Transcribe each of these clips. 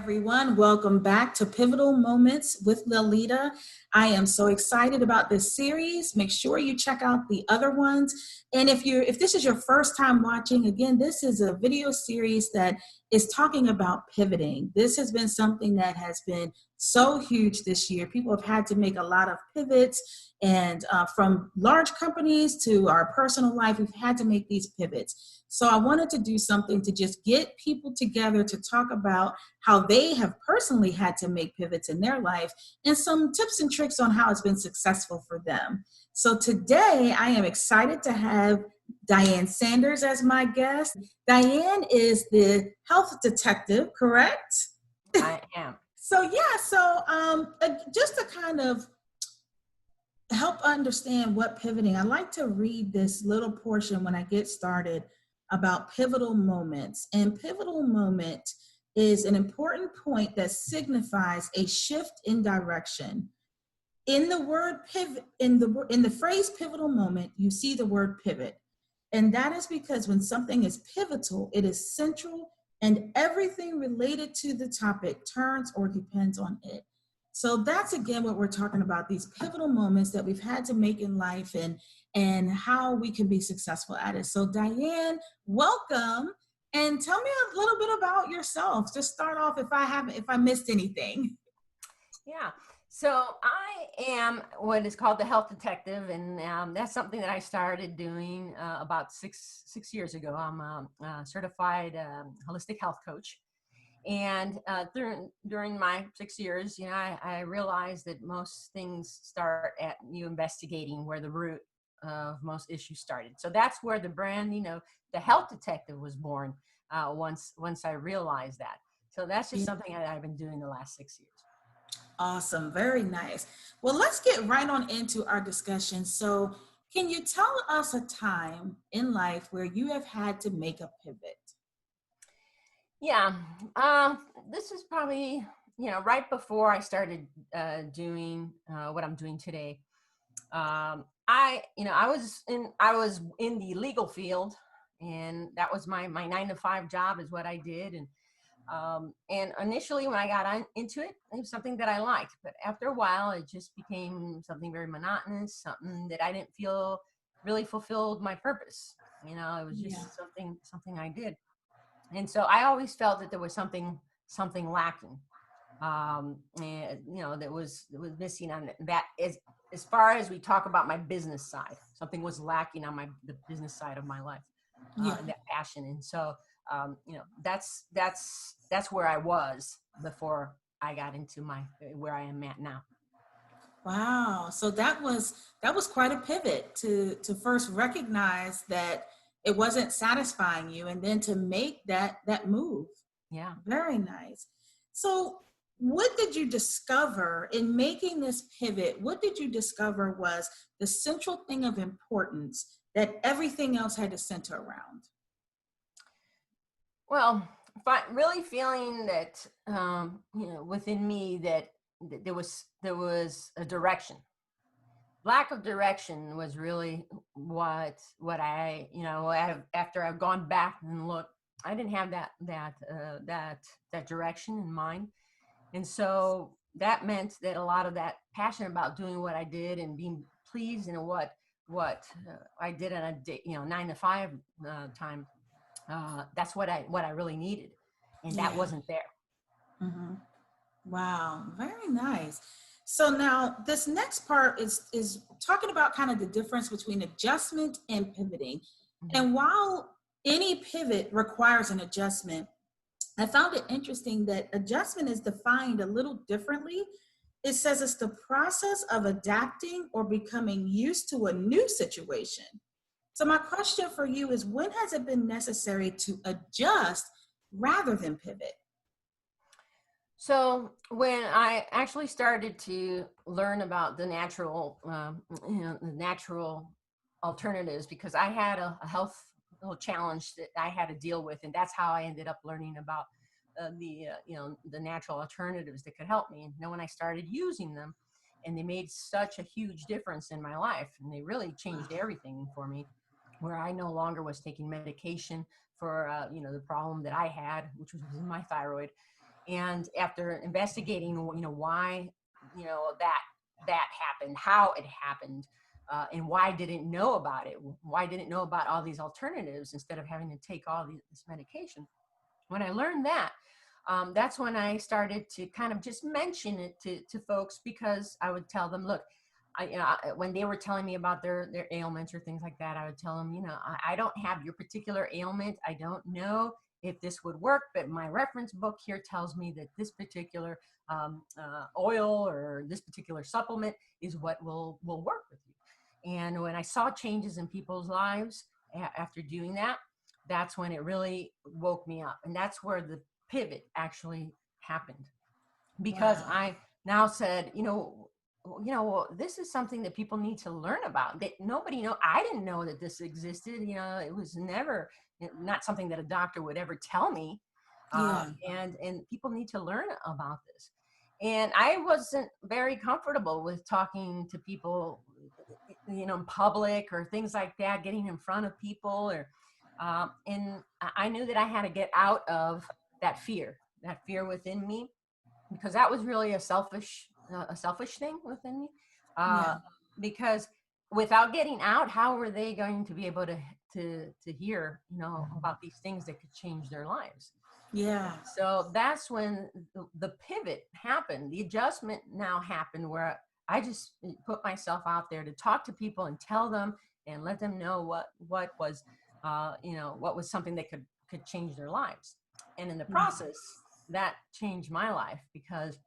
everyone. Welcome back to Pivotal Moments with Liletta. I am so excited about this series. Make sure you check out the other ones. And if this is your first time watching, again, this is a video series that is talking about pivoting. This has been something that has been so huge this year. People have had to make a lot of pivots, and from large companies to our personal life, we've had to make these pivots. So I wanted to do something to just get people together to talk about how they have personally had to make pivots in their life and some tips and tricks on how it's been successful for them. So today I am excited to have Diane Sanders as my guest. Diane is the health detective, correct? I am. Just to kind of help understand what pivoting, I like to read this little portion when I get started about pivotal moments. And pivotal moment is an important point that signifies a shift in direction. In the word pivot, in the phrase pivotal moment, you see the word pivot. And that is because when something is pivotal, it is central and everything related to the topic turns or depends on it. So that's again what we're talking about, these pivotal moments that we've had to make in life and how we can be successful at it. So Diane, welcome, and tell me a little bit about yourself. Just start off if I missed anything. Yeah. So I am what is called the health detective, and that's something that I started doing about six years ago. I'm a certified holistic health coach. And during my 6 years, I realized that most things start at you investigating where the root of most issues started. So that's where the brand, the health detective was born once I realized that. So that's just something I've been doing the last 6 years. Awesome. Very nice. Well, let's get right on into our discussion. So can you tell us a time in life where you have had to make a pivot? Yeah, this is probably, right before I started doing what I'm doing today. I was in the legal field, and that was my 9 to 5 job is what I did. And initially when I got into it, it was something that I liked, but after a while, it just became something very monotonous, something that I didn't feel really fulfilled my purpose. It was just something I did. And so I always felt that there was something lacking, and that was missing on that. As far as we talk about my business side, something was lacking on the business side of my life, and that passion. And so, that's where I was before I got into where I am at now. Wow. So that was quite a pivot to first recognize that it wasn't satisfying you and then to make that move. Yeah. Very nice. So what did you discover in making this pivot? What did you discover was the central thing of importance that everything else had to center around? Well, really feeling that, within me that there was a direction. Lack of direction was really what I, after I've gone back and looked, I didn't have that direction in mind. And so that meant that a lot of that passion about doing what I did and being pleased in what I did on a day, 9 to 5 time. That's what I really needed, and that wasn't there. Mm-hmm. Wow, very nice. So now this next part is talking about kind of the difference between adjustment and pivoting. Mm-hmm. And while any pivot requires an adjustment, I found it interesting that adjustment is defined a little differently. It says it's the process of adapting or becoming used to a new situation. So my question for you is, when has it been necessary to adjust rather than pivot? So when I actually started to learn about the natural alternatives, because I had a health challenge that I had to deal with, and that's how I ended up learning about the natural alternatives that could help me. And then when I started using them, and they made such a huge difference in my life, and they really changed everything for me, where I no longer was taking medication for the problem that I had, which was my thyroid. And after investigating, why, that happened, how it happened, and why I didn't know about it, why I didn't know about all these alternatives instead of having to take all this medication. When I learned that, that's when I started to kind of just mention it to folks, because I would tell them, look, when they were telling me about their ailments or things like that, I would tell them, I don't have your particular ailment. I don't know if this would work, but my reference book here tells me that this particular oil or this particular supplement is what will work with you. And when I saw changes in people's lives after doing that, that's when it really woke me up. And that's where the pivot actually happened, because Wow. I now said, this is something that people need to learn about, that nobody know. I didn't know that this existed. It was never, not something that a doctor would ever tell me. Yeah. And people need to learn about this. And I wasn't very comfortable with talking to people, in public or things like that, getting in front of people, and I knew that I had to get out of that fear within me, because that was really a selfish thing within me. Uh, Yeah. because without getting out, how were they going to be able to hear, about these things that could change their lives? Yeah. So that's when the pivot happened. The adjustment now happened, where I just put myself out there to talk to people and tell them and let them know what was, what was something that could change their lives. And in the Wow. process, that changed my life, because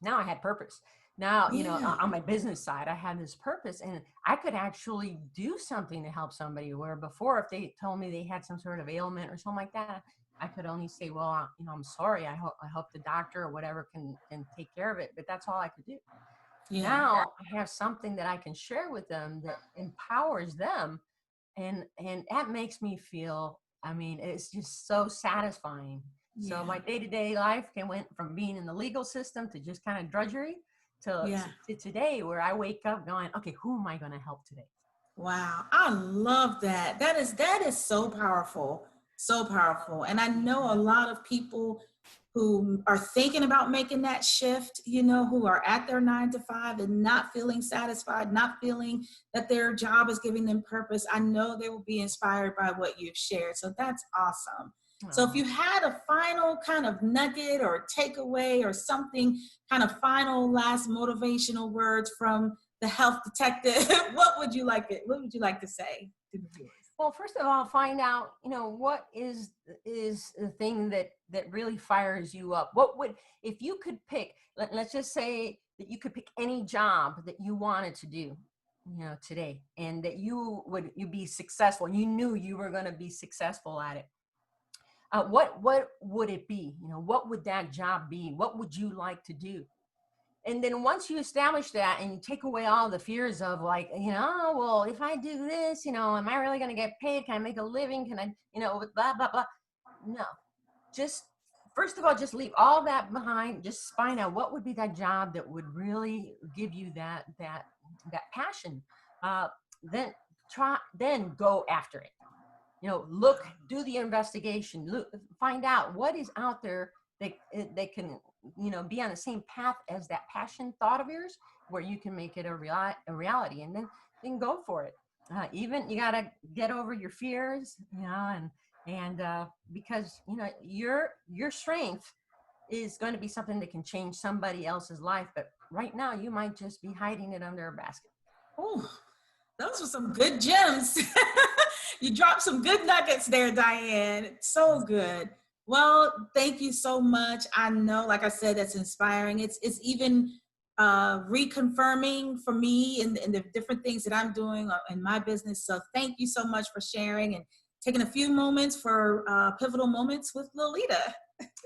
now I had purpose. Now, Yeah. on my business side, I had this purpose, and I could actually do something to help somebody, where before, if they told me they had some sort of ailment or something like that, I could only say, well, I'm sorry. I hope the doctor or whatever can take care of it, but that's all I could do. Yeah. Now I have something that I can share with them that empowers them, and that makes me feel, I mean, it's just so satisfying. So Yeah. my day-to-day life went from being in the legal system to just kind of drudgery to, Yeah. to today, where I wake up going, okay, who am I going to help today? Wow. I love that. That is so powerful. So powerful. And I know a lot of people who are thinking about making that shift, who are at their 9 to 5 and not feeling satisfied, not feeling that their job is giving them purpose. I know they will be inspired by what you've shared. So that's awesome. So if Oh. you had a final kind of nugget or takeaway or something, kind of final last motivational words from the health detective, what would you like to say to the viewers? Well, first of all, find out, what is the thing that really fires you up. What would, if you could pick, let's just say that you could pick any job that you wanted to do, today, and that you be successful, and you knew you were going to be successful at it. What would it be? What would that job be? What would you like to do? And then once you establish that, and you take away all the fears of, like, oh, well, if I do this, am I really going to get paid? Can I make a living? Can I, blah, blah, blah. No, just, first of all, just leave all that behind. Just find out what would be that job that would really give you that passion. Uh, then go after it. Look, do the investigation, look, find out what is out there that can, be on the same path as that passion thought of yours, where you can make it a reality, and then go for it. Even you got to get over your fears, and because, your strength is going to be something that can change somebody else's life, but right now you might just be hiding it under a basket. Oh, those were some good gems. You dropped some good nuggets there, Diane. So good. Well, thank you so much. I know, like I said, that's inspiring. It's even reconfirming for me in the different things that I'm doing in my business. So thank you so much for sharing and taking a few moments for pivotal moments with Liletta.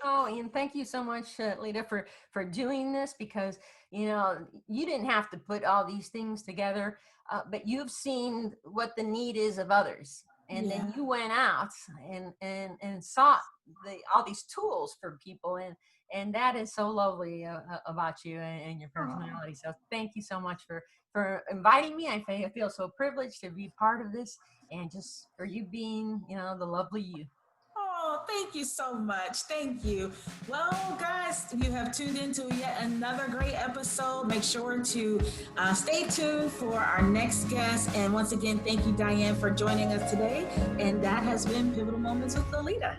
Oh, and thank you so much, Lita, for doing this, because you didn't have to put all these things together, but you've seen what the need is of others, and Yeah. then you went out and sought all these tools for people, and that is so lovely about you and your Oh. personality. So thank you so much for inviting me. I feel so privileged to be part of this, and just for you being, the lovely you. Oh, thank you so much. Thank you. Well, guys, you have tuned into yet another great episode. Make sure to stay tuned for our next guest. And once again, thank you, Diane, for joining us today. And that has been Pivotal Moments with Liletta.